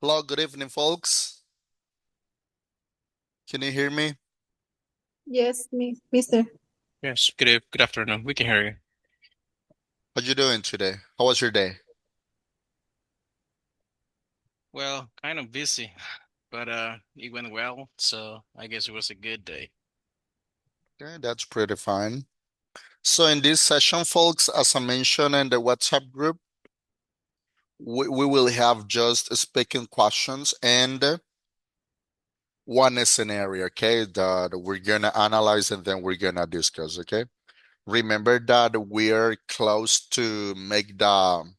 Hello, good evening, folks. Can you hear me? Yes, mister. Yes, good afternoon. We can hear you. How you doing today? How was your day? Well, kind of busy, but it went well, so I guess it was a good day. Okay, that's pretty fine. So in this session, folks, as I mentioned in the WhatsApp group, we will have just speaking questions and one scenario, okay, that we're gonna analyze and then we're gonna discuss, okay? Remember that we're close to make the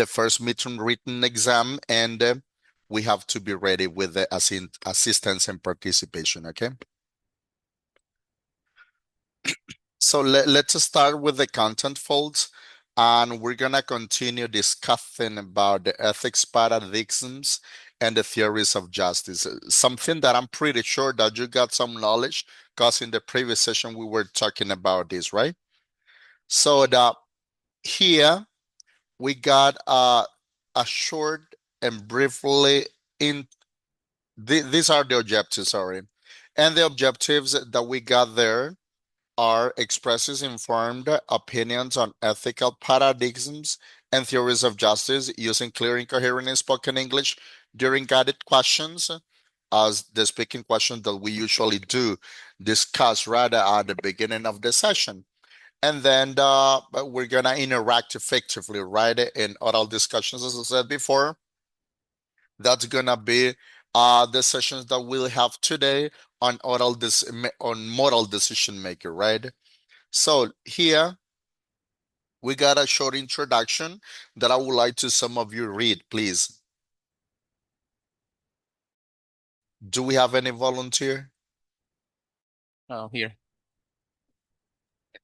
first midterm written exam and we have to be ready with the assistance and participation, okay? So let's start with the content folds, and we're gonna continue discussing about the ethics paradigms and the theories of justice. Something that I'm pretty sure that you got some knowledge, because in the previous session we were talking about this, right? So here we got a short and briefly in these are the objectives, sorry. And the objectives that we got there are expresses informed opinions on ethical paradigms and theories of justice using clear and coherent spoken English during guided questions, as the speaking question that we usually do discuss right at the beginning of the session. And then we're gonna interact effectively, right, in oral discussions, as I said before. That's gonna be the sessions that we'll have today on on moral decision maker, right? So here we got a short introduction that I would like to some of you read, please. Do we have any volunteer? Oh, here.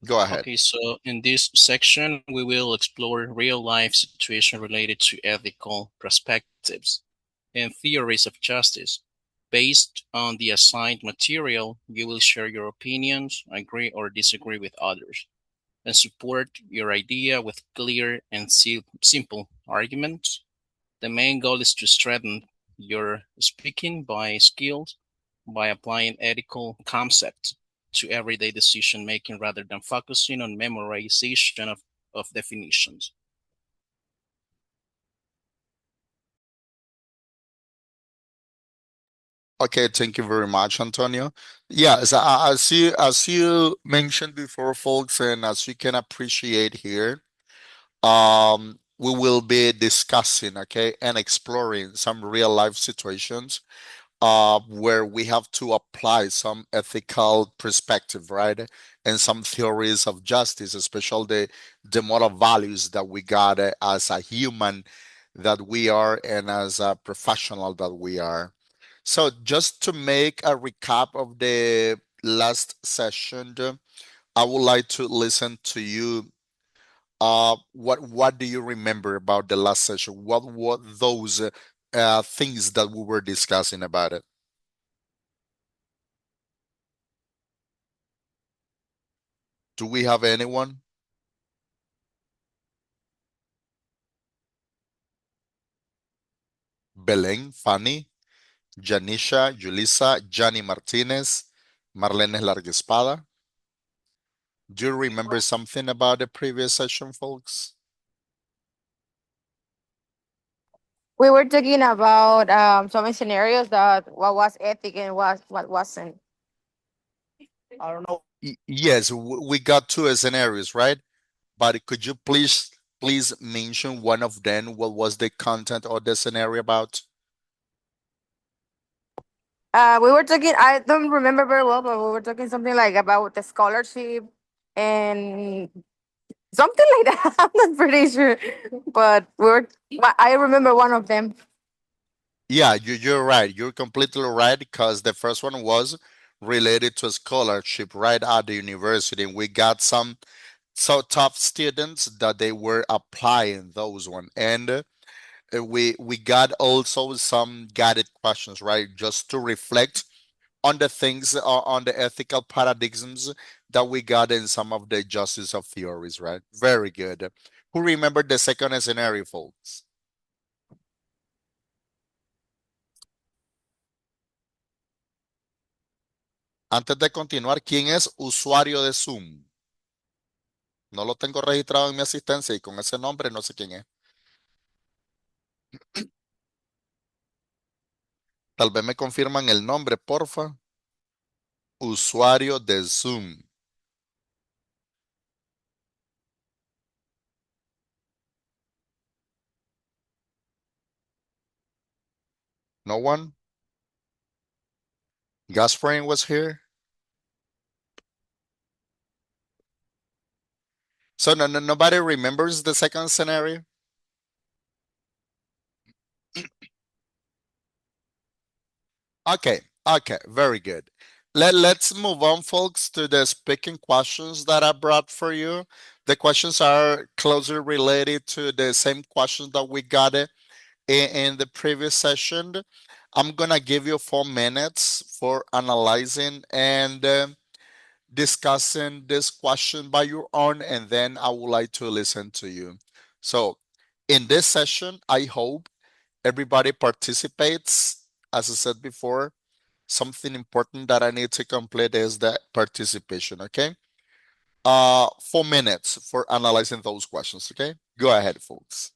Go ahead. Okay, so in this section, we will explore real-life situations related to ethical perspectives and theories of justice. Based on the assigned material, you will share your opinions, agree or disagree with others, and support your idea with clear and simple arguments. The main goal is to strengthen your speaking by skills by applying ethical concepts to everyday decision making rather than focusing on memorization of definitions. Okay, thank you very much, Antonio. Yes, as you mentioned before, folks, and as you can appreciate here, we will be discussing, okay, and exploring some real life situations where we have to apply some ethical perspective, right? And some theories of justice, especially the moral values that we got as a human that we are and as a professional that we are. So just to make a recap of the last session, I would like to listen to you. What do you remember about the last session? What those things that we were discussing about it? Do we have anyone? Belén, Fanny, Janisha, Julissa, Johnny Martinez, Marlenes Larguespada. Do you remember something about the previous session, folks? We were talking about some scenarios that what was ethic and what wasn't. I don't know. Yes, we got two scenarios, right? But could you please mention one of them? What was the content or the scenario about? We were talking. I don't remember very well, but we were talking something like about the scholarship and something like that. I'm not pretty sure, but but I remember one of them. Yeah, you're right. You're completely right because the first one was related to a scholarship right at the university. We got some so top students that they were applying those one, and we got also some guided questions, right, just to reflect on the things on the ethical paradigms that we got in some of the justice of theories, right? Very good. Who remembered the second scenario, folks? Antes de continuar, ¿quién es usuario de Zoom? No lo tengo registrado en mi asistencia y con ese nombre no sé quién es. Tal vez me confirman el nombre, porfa. Usuario de Zoom. No one? Gasparin was here. So nobody remembers the second scenario? Okay, very good. Let's move on, folks, to the speaking questions that I brought for you. The questions are closely related to the same questions that we got in the previous session. I'm gonna give you 4 minutes for analyzing and discussing this question by your own, and then I would like to listen to you. So, in this session, I hope everybody participates. As I said before, something important that I need to complete is the participation, okay? 4 minutes for analyzing those questions, okay? Go ahead, folks.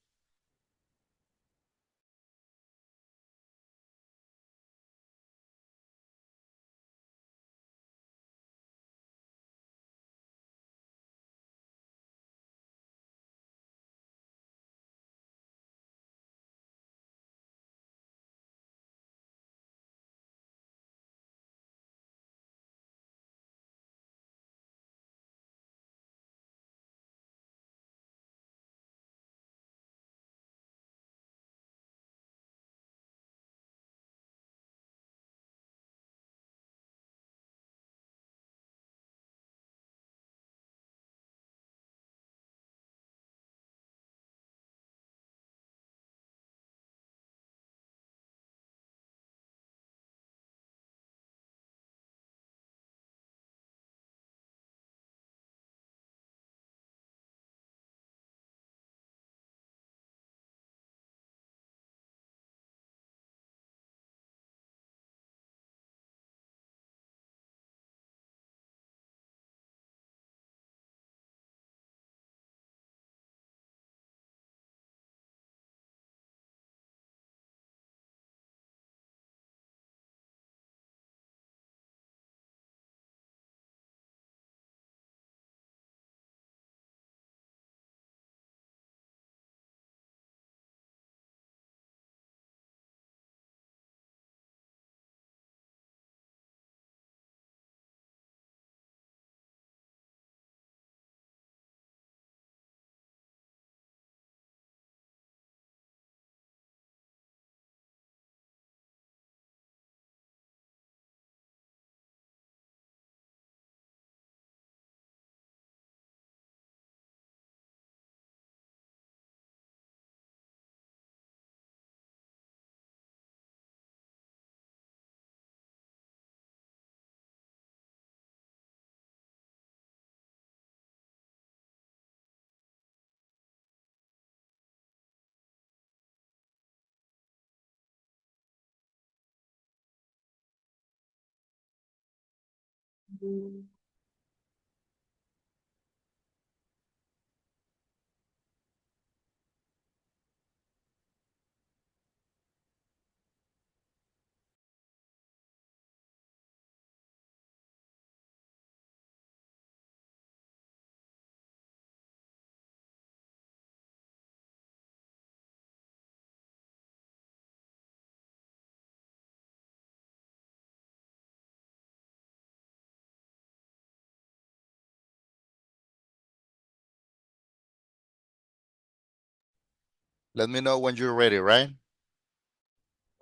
Let me know when you're ready, right?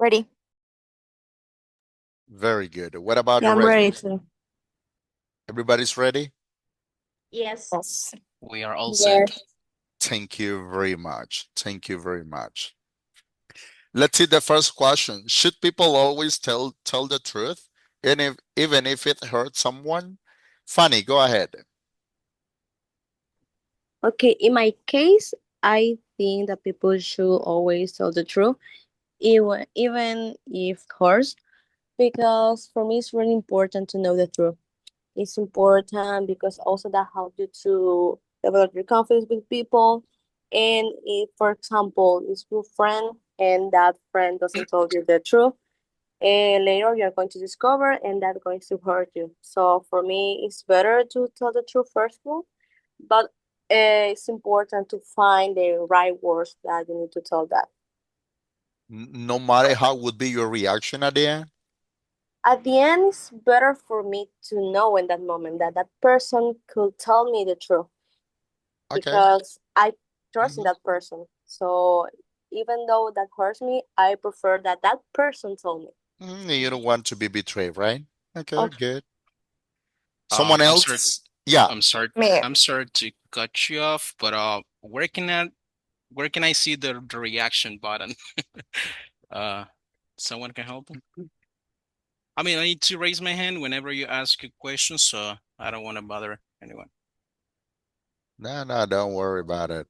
Ready? Very good. What about Yeah, the I'm rest? ready to. Everybody's ready? Yes. Yes. We are all set. Yes. Thank you very much. Thank you very much. Let's see the first question. Should people always tell the truth, and if even if it hurts someone? Fanny, go ahead. Okay, in my case, I think that people should always tell the truth, even if hurts. because for me it's really important to know the truth. It's important because also that helps you to develop your confidence with people. And if, for example, it's your friend and that friend doesn't tell you the truth, and later you're going to discover and that's going to hurt you. So for me, it's better to tell the truth first of all, but it's important to find the right words that you need to tell that. No matter how would be your reaction at the end. At the end, it's better for me to know in that moment that that person could tell me the truth Okay. because I trust in Mhm. that person. So even though that hurts me, I prefer that that person told me. You don't want to be betrayed, right? Okay, Okay. good. Someone I'm sorry. else? Yeah. I'm sorry. Me. I'm sorry to cut you off, but where can I see the reaction button? Uh, someone can help? I mean, I need to raise my hand whenever you ask a question, so I don't want to bother anyone. No, no, don't worry about it.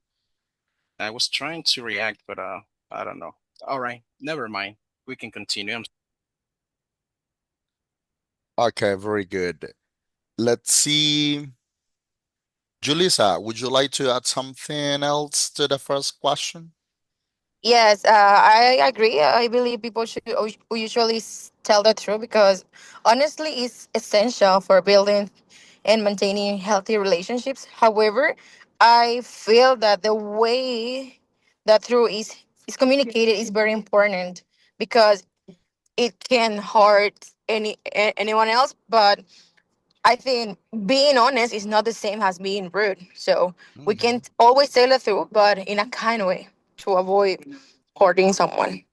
I was trying to react, but I don't know. All right, never mind. We can continue. Okay, very good. Let's see. Julissa, would you like to add something else to the first question? Yes, I agree. I believe people should usually tell the truth because honestly, it's essential for building and maintaining healthy relationships. However, I feel that the way that truth is communicated is very important because it can hurt anyone else. But I think being honest is not the same as being rude. So we Mhm. can always tell the truth, but in a kind way to avoid hurting someone.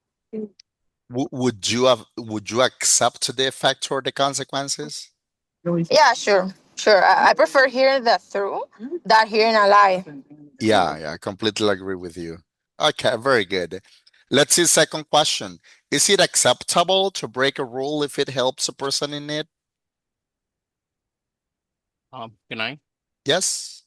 Would you accept the effect or the consequences? Yeah, sure, sure. I prefer hearing the truth than hearing a lie. Yeah, yeah, I completely agree with you. Okay, very good. Let's see second question. Is it acceptable to break a rule if it helps a person in need? Can I? Yes.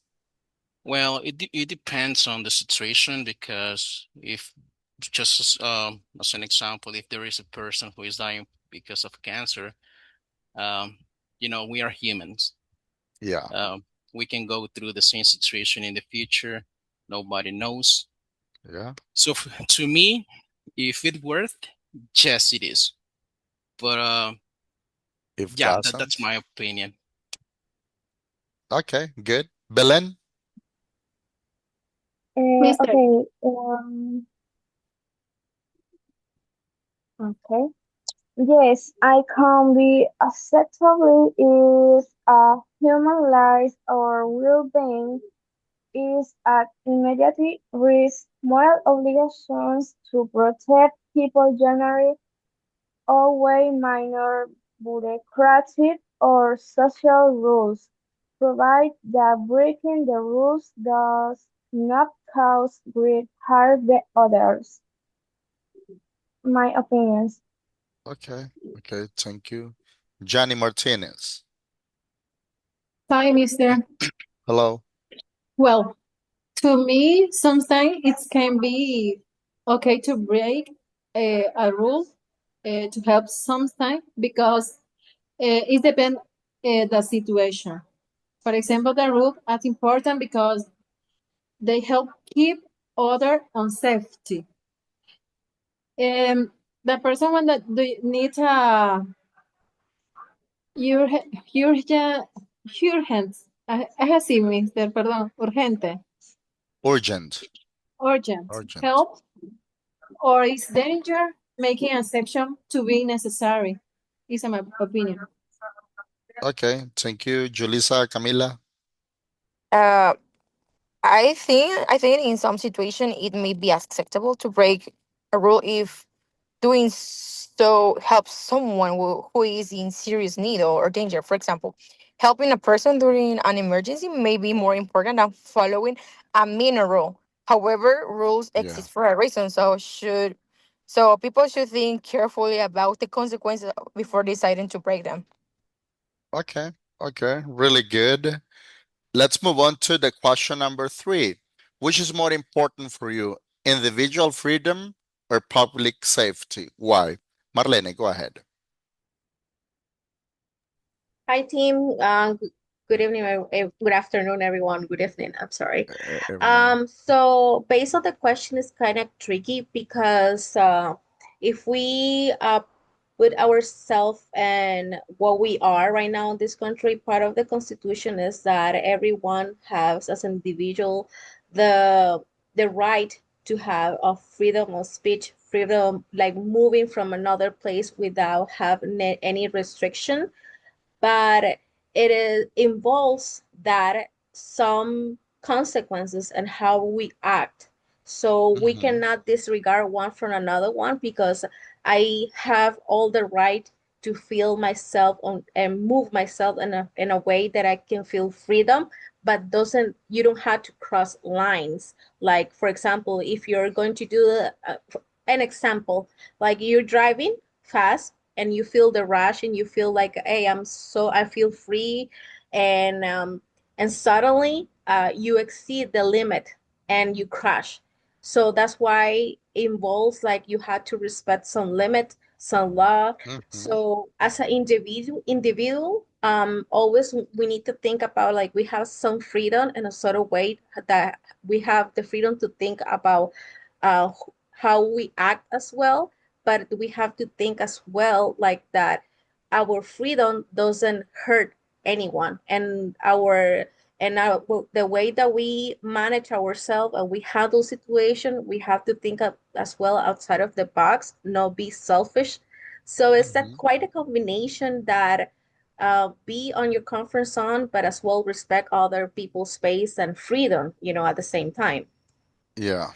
Well, it depends on the situation because if just as an example, if there is a person who is dying because of cancer, um, we are humans. Yeah. Um, we can go through the same situation in the future. Nobody knows. Yeah. So to me, if it worth, yes, it is. But If yeah, doesn't. that's my opinion. Okay, good. Belen? Mister. Okay. Okay. Yes, I can be acceptable if a human life or well-being is at immediate risk. Moral obligations to protect people generally outweigh minor bureaucratic or social rules, provided that breaking the rules does not cause great harm to others. My opinions. Okay. Okay, thank you. Johnny Martinez. Hi, Mister. Hello. Well, to me, sometimes it can be okay to break a rule to help sometimes because it depends the situation. For example, the rule are important because they help keep other on safety. The person when that needs a urgent, urgent, es así, Mister, perdón, urgente, Urgent. urgent Urgent. help or is danger making an exception to be necessary, is my opinion. Okay, thank you. Julissa, Camila. Uh, I think in some situation it may be acceptable to break a rule if doing so helps someone who is in serious need or danger. For example, helping a person during an emergency may be more important than following a minor rule. However, rules Yeah. exist for a reason, so people should think carefully about the consequences before deciding to break them. Okay. Okay, really good. Let's move on to the question number three. Which is more important for you, individual freedom or public safety? Why? Marlene, go ahead. Hi, team. Good evening, good afternoon, everyone. Good evening. I'm sorry. Evening. So based on the question is kind of tricky because if we put ourselves and what we are right now in this country, part of the Constitution is that everyone has, as an individual, the the right to have a freedom of speech, freedom like moving from another place without having any restriction, but involves that some consequences and how we act. So we Mm-hmm. cannot disregard one from another one because I have all the right to feel myself on and move myself in a way that I can feel freedom, but doesn't you don't have to cross lines. Like for example, if you're going to do an example, like you're driving fast and you feel the rush and you feel like, hey, I feel free, and suddenly you exceed the limit and you crash. So that's why it involves like you had to respect some limit, some law. Mm-hmm. So as an individual, always we need to think about like we have some freedom in a sort of way that we have the freedom to think about uh, how we act as well, but we have to think as well like that our freedom doesn't hurt anyone, and the way that we manage ourselves and we handle situation, we have to think of as well outside of the box, not be selfish. So it's a Mm-hmm. quite a combination that be on your comfort zone, but as well respect other people's space and freedom, at the same time. Yeah.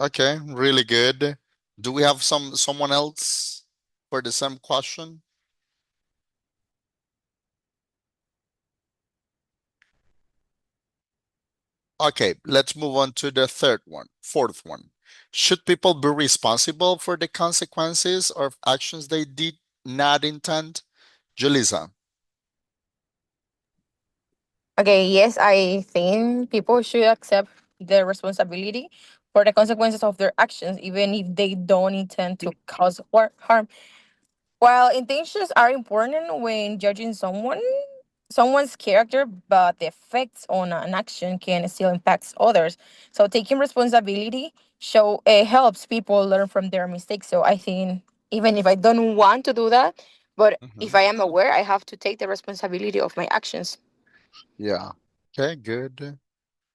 Okay, really good. Do we have someone else for the same question? Okay, let's move on to the fourth one. Should people be responsible for the consequences of actions they did not intend? Julissa. Okay, yes, I think people should accept the responsibility for the consequences of their actions, even if they don't intend to cause harm. While intentions are important when judging someone's character, but the effects on an action can still impact others. So taking responsibility helps people learn from their mistakes. So I think even if I don't want to do that, but Hmm. if I am aware, I have to take the responsibility of my actions. Yeah. Okay, good.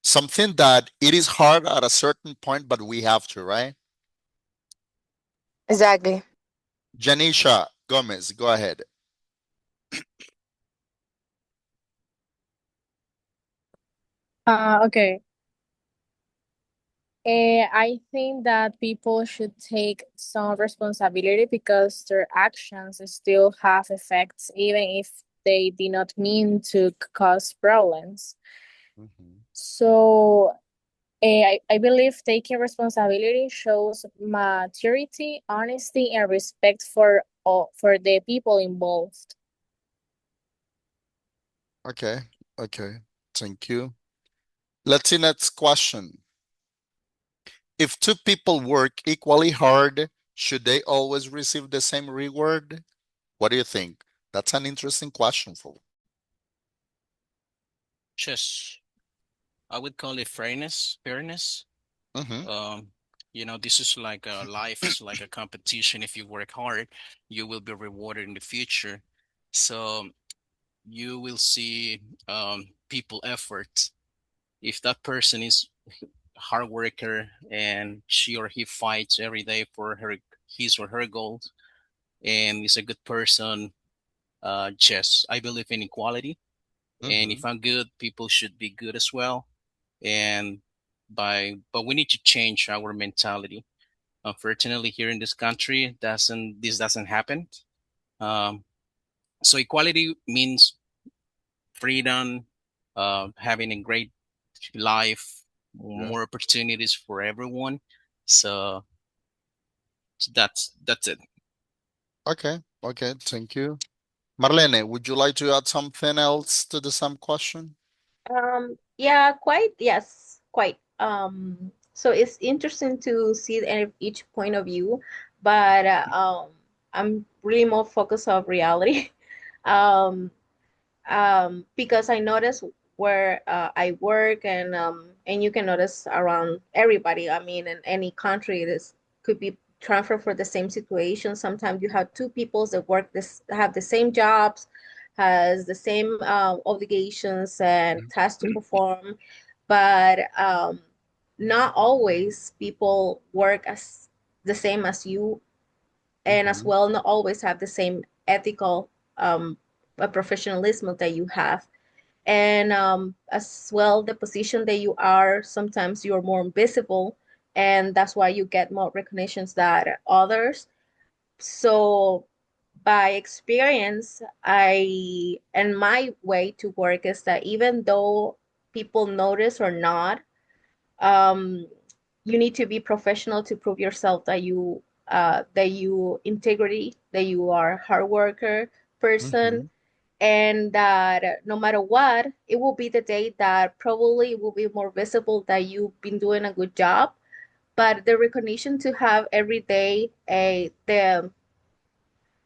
Something that it is hard at a certain point, but we have to, right? Exactly. Janisha Gomez, go ahead. Okay. I think that people should take some responsibility because their actions still have effects, even if they did not mean to cause problems. Hmm. So, I believe taking responsibility shows maturity, honesty, and respect for the people involved. Okay, okay. Thank you. Let's see next question. If two people work equally hard, should they always receive the same reward? What do you think? That's an interesting question for. Just, I would call it fairness. Mm-hmm. Um, this is like life is like a competition. If you work hard, you will be rewarded in the future. So you will see people effort. If that person is hard worker and she or he fights every day for his or her goals and is a good person, yes, I believe in equality. And Mm-hmm. if I'm good, people should be good as well. And but we need to change our mentality. Unfortunately, here in this country, this doesn't happen. Um, so equality means freedom, having a great life, Yeah. more opportunities for everyone. So that's it. Okay. Okay. Thank you. Marlene, would you like to add something else to the same question? Yeah, quite. Yes, quite. So it's interesting to see each point of view, but I'm really more focused on reality. Um, because I notice where I work and you can notice around everybody. I mean, in any country, this could be transferred for the same situation. Sometimes you have two people that work this have the same jobs, has the same obligations and tasks to perform, but not always people work as the same as you, and as Mm-hmm. well not always have the same ethical professionalism that you have, and as well the position that you are, sometimes you're more invisible, and that's why you get more recognitions than others. So by experience, I and my way to work is that even though people notice or not, um, you need to be professional to prove yourself that you integrity, that you are a hard worker person, Mm-hmm. and that no matter what, it will be the day that probably it will be more visible that you've been doing a good job. But the recognition to have every day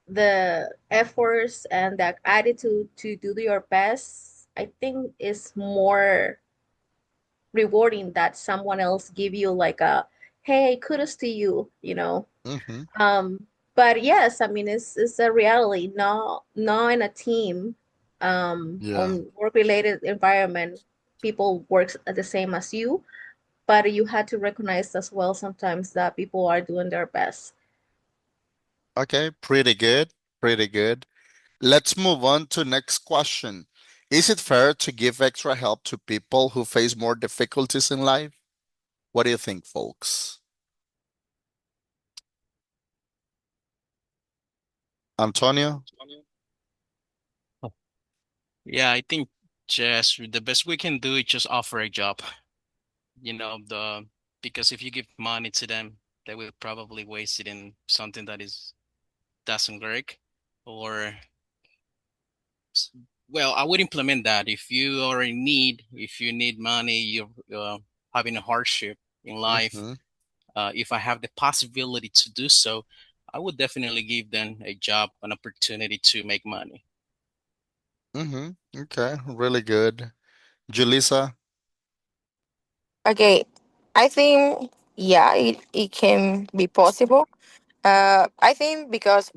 the efforts and the attitude to do your best, I think is more rewarding that someone else give you like a hey, kudos to you, you know. Mm-hmm. um but yes, I mean it's a reality, not in a team, Yeah. on work related environment, people works the same as you, but you had to recognize as well sometimes that people are doing their best. Okay, pretty good. Pretty good. Let's move on to next question. Is it fair to give extra help to people who face more difficulties in life? What do you think, folks? Antonio? Oh, yeah, I think just the best we can do is just offer a job. Because if you give money to them, they will probably waste it in something that is doesn't work, or s- well, I would implement that. If you are in need, if you need money, you're having a hardship in life. Mm-hmm. If I have the possibility to do so, I would definitely give them a job, an opportunity to make money. Mm-hmm. Okay, really good. Julissa? Okay, I think yeah, it can be possible. I think because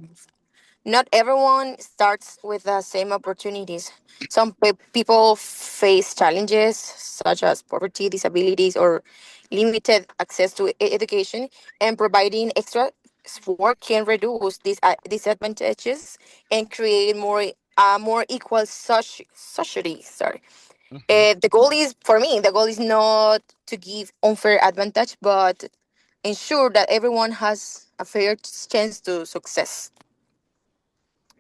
not everyone starts with the same opportunities. Some people face challenges such as poverty, disabilities, or limited access to education, and providing extra support can reduce these disadvantages and create more equal society. Sorry. Mm-hmm. The goal is, for me, the goal is not to give unfair advantage, but ensure that everyone has a fair chance to success,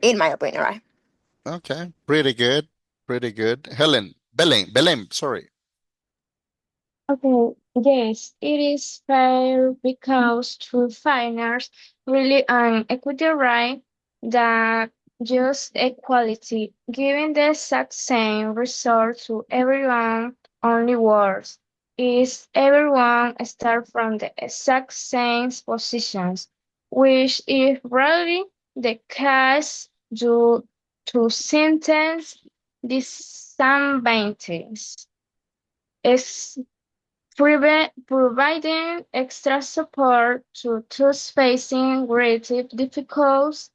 in my opinion, right? Okay, pretty good. Pretty good. Belém, sorry. Okay, yes, it is fair because true finance really an equity right that just equality, giving the exact same result to everyone only works is everyone start from the exact same positions, which is rarely the case due to sentence disadvantages. Providing extra support to those facing relative difficult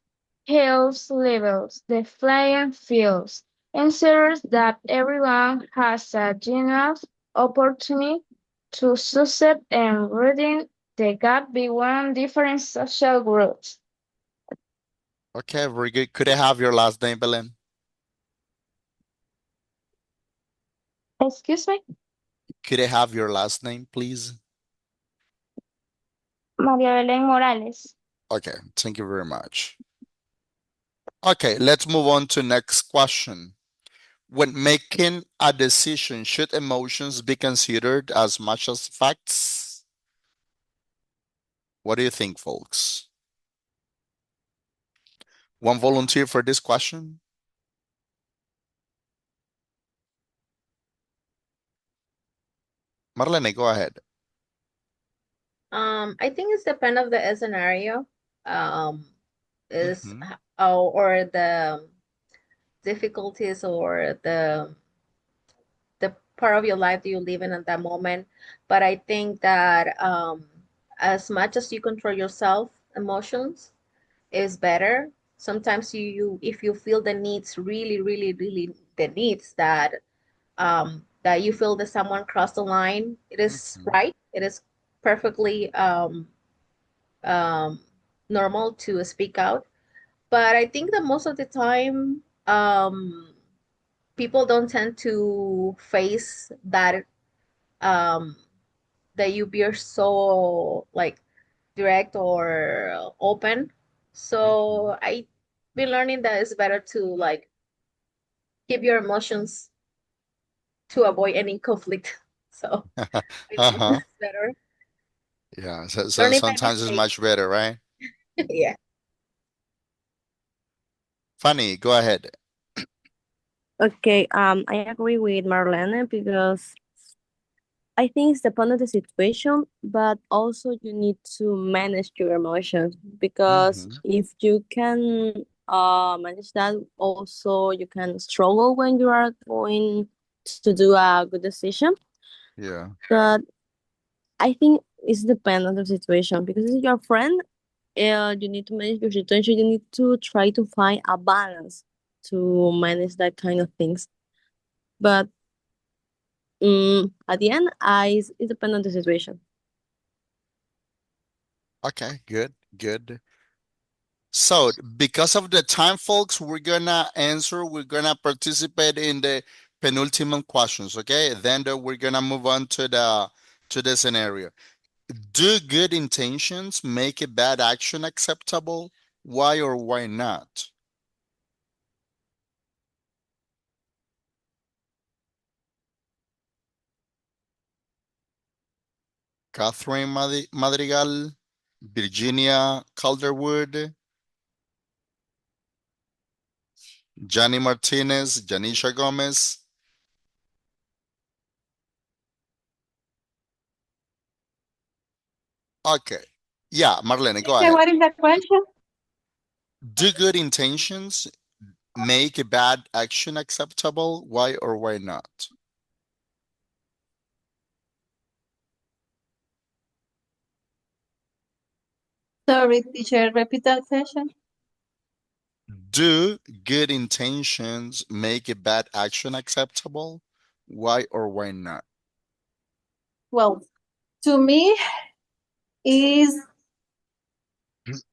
health levels, the playing fields, ensures that everyone has a genuine opportunity to succeed and reading the gap between different social groups. Okay, very good. Could I have your last name, Belém? Excuse me, Could I have your last name, please? María Belén Morales. Okay, thank you very much. Okay, let's move on to next question. When making a decision, should emotions be considered as much as facts? What do you think, folks? One volunteer for this question? Marlene, go ahead. I think it's depend of the scenario, is Mm-hmm. or the difficulties or the part of your life that you live in at that moment. But I think that as much as you control yourself emotions is better. Sometimes you if you feel the needs really the needs that you feel that someone crossed the line, it is Mhm. right. It is perfectly um, normal to speak out. But I think that most of the time, people don't tend to face that um, that you be so like direct or open. Mhm. So I been learning that it's better to like keep your emotions to avoid any conflict. So I think Uh-huh. that's better. Yeah, so Learning by sometimes it's mistake. much better, right? Yeah. Funny, go ahead. Okay, I agree with Marlene because I think it's depend on the situation, but also you need to manage your emotions because Mm-hmm. if you can manage that, also you can struggle when you are going to do a good decision. Yeah. But I think it's depend on the situation because it's your friend. You need to manage your situation. You need to try to find a balance to manage that kind of things. But at the end, it depends on the situation. Okay, good, good. So, because of the time, folks, we're gonna participate in the penultimate questions, okay? Then we're gonna move on to the scenario. Do good intentions make a bad action acceptable? Why or why not? Catherine Madrigal, Virginia Calderwood, Johnny Martinez, Janisha Gomez. Okay. Yeah, Marlene, go Okay, ahead. what is the question? Do good intentions make a bad action acceptable? Why or why not? Sorry, teacher, repeat that question. Do good intentions make a bad action acceptable? Why or why not? Well, to me is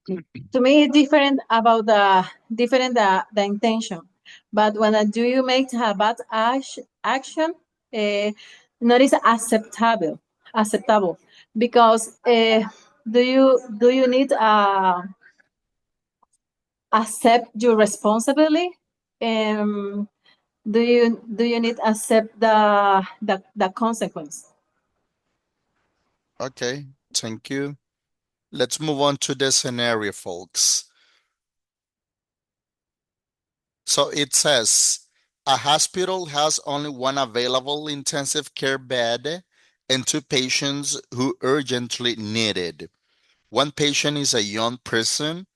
it's different about the intention. But when do you make a bad action, not is acceptable because do you need accept your responsibility? Um, do you need accept the consequence? Okay, thank you. Let's move on to the scenario, folks. So it says a hospital has only one available intensive care bed and two patients who urgently need it. One patient is a young person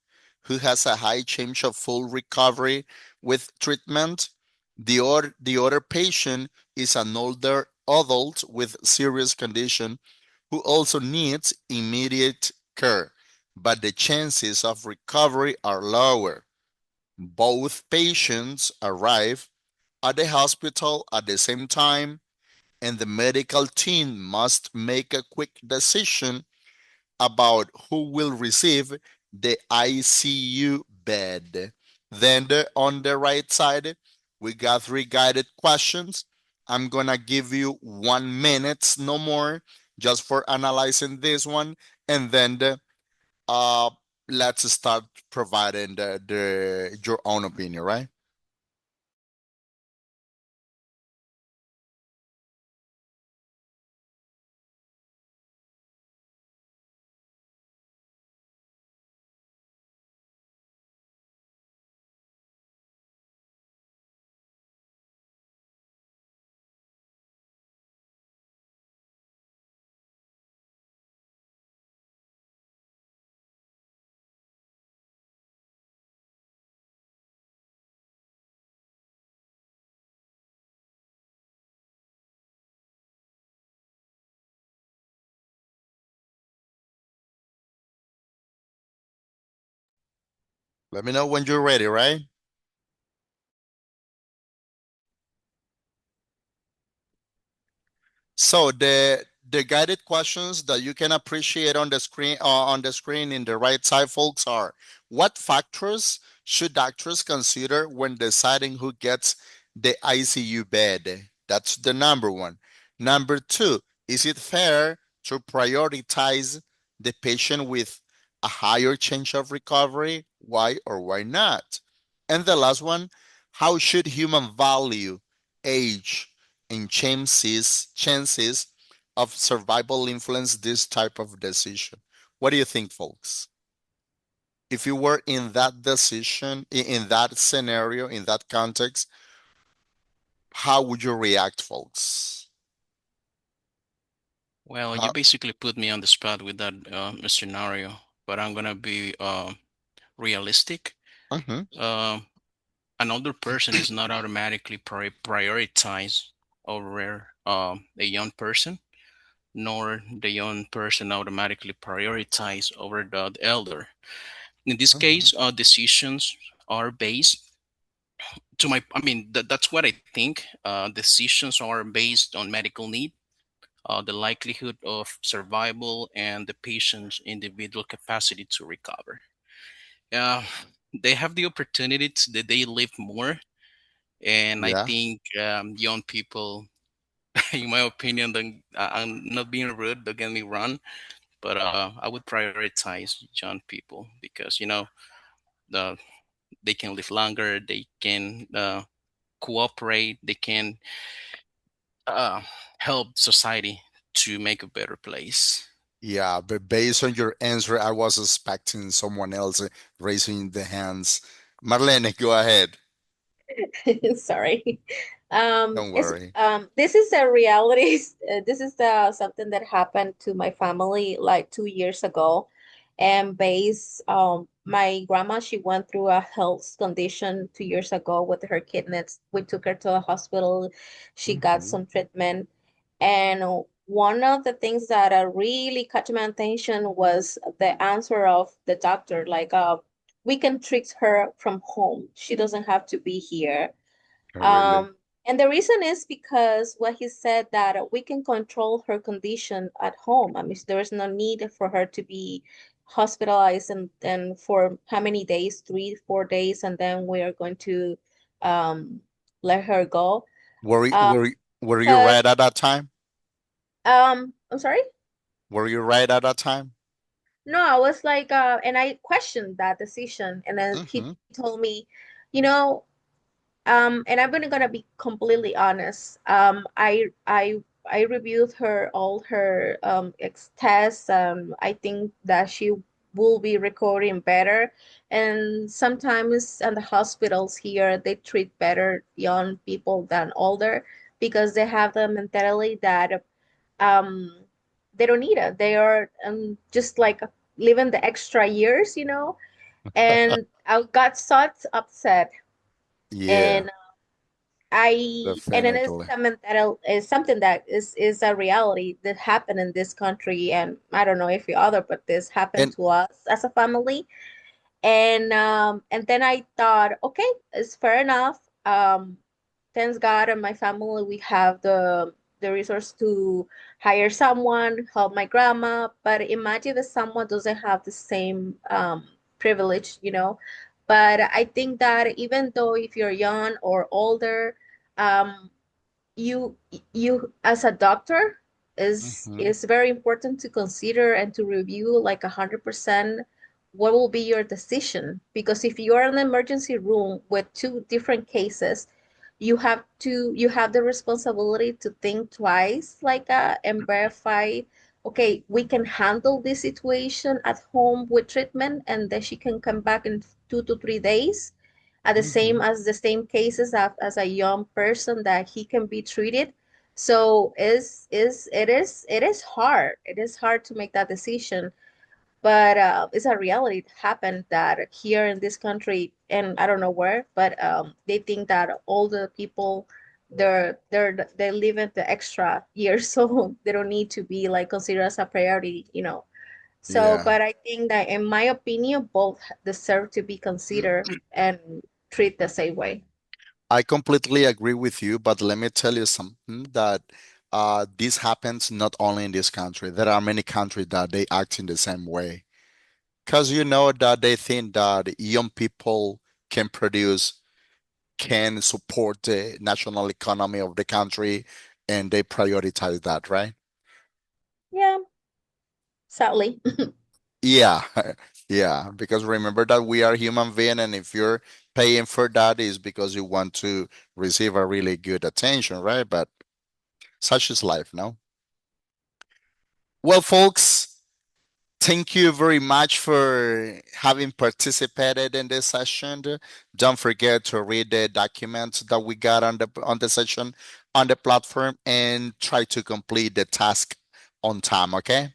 who has a high chance of full recovery with treatment. The other patient is an older adult with serious condition who also needs immediate care, but the chances of recovery are lower. Both patients arrive at the hospital at the same time, and the medical team must make a quick decision about who will receive the ICU bed. Then on the right side, we got three guided questions. I'm gonna give you 1 minute, no more, just for analyzing this one, and then uh, let's start providing the your own opinion, right? Let me know when you're ready, right? So the guided questions that you can appreciate on the screen in the right side, folks, are: what factors should doctors consider when deciding who gets the ICU bed? That's the number one. Number two, is it fair to prioritize the patient with a higher chance of recovery? Why or why not? And the last one, how should human value, age, and chances of survival influence this type of decision? What do you think, folks? If you were in that decision, in that scenario, in that context, how would you react, folks? Well, you How, basically put me on the spot with that scenario, but I'm gonna be realistic. Mhm. An older person is not automatically prioritized over a young person, nor the young person automatically prioritized over the elder. In this Mhm. case, decisions are based I mean, that's what I think. Decisions are based on medical need, the likelihood of survival, and the patient's individual capacity to recover. Uh, they have the opportunity that they live more, and I Yeah. think young people, in my opinion, I'm not being rude, don't get me wrong, but I would prioritize young people because the they can live longer, they can cooperate, they can uh, help society to make a better place. Yeah, but based on your answer, I was expecting someone else raising the hands. Marlene, go ahead. Sorry. Don't worry. This is a reality. This is something that happened to my family like 2 years ago. And my grandma, she went through a health condition 2 years ago with her kidneys. We took her to a hospital. She got Mhm. some treatment. And one of the things that really caught my attention was the answer of the doctor, like, we can treat her from home. She doesn't have to be here. Really? Um, and the reason is because what he said that we can control her condition at home. I mean, there is no need for her to be hospitalized and for how many days, 3, 4 days, and then we are going to um, let her go. Were you, Uh, were you, were you because right at that time? I'm sorry. Were you right at that time? No, I was like, and I questioned that decision, and then he Mm-hmm. told me, you know, and I'm gonna be completely honest. I reviewed all her ex tests. I think that she will be recording better. And sometimes in the hospitals here, they treat better young people than older because they have the mentality that um they don't need it. They are just like living the extra years. And I got so upset. Yeah, And and it is definitely. something that is something that is a reality that happened in this country, and I don't know if you other, but this happened And to us as a family. And then I thought, okay, it's fair enough. Thanks God and my family, we have the resource to hire someone, help my grandma. But imagine if someone doesn't have the same privilege. But I think that even though if you're young or older, um, you you as a doctor mhm, is very important to consider and to review like 100% what will be your decision, because if you are in an emergency room with two different cases, you have the responsibility to think twice, like, and verify, okay, we can handle this situation at home with treatment, and then she can come back in 2 to 3 days at mhm. the same cases as a young person that he can be treated. So it is hard. It is hard to make that decision, but it's a reality. It happened that here in this country, and I don't know where, but they think that all the people they live in the extra years, so they don't need to be like considered as a priority. So, Yeah. but I think that in my opinion, both deserve to be considered and treat the same way. I completely agree with you, but let me tell you something that this happens not only in this country. There are many countries that they act in the same way. Because you know that they think that young people can produce, can support the national economy of the country, and they prioritize that, right? Yeah, sadly. Yeah, yeah, because remember that we are human being, and if you're paying for that is because you want to receive a really good attention, right? But such is life, no? Well, folks, thank you very much for having participated in this session. Don't forget to read the documents that we got on the session on the platform and try to complete the task on time, okay?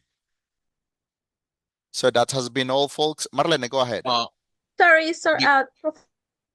So that has been all, folks. Marlene, go ahead. Uh, Sorry, sir. you, Professor,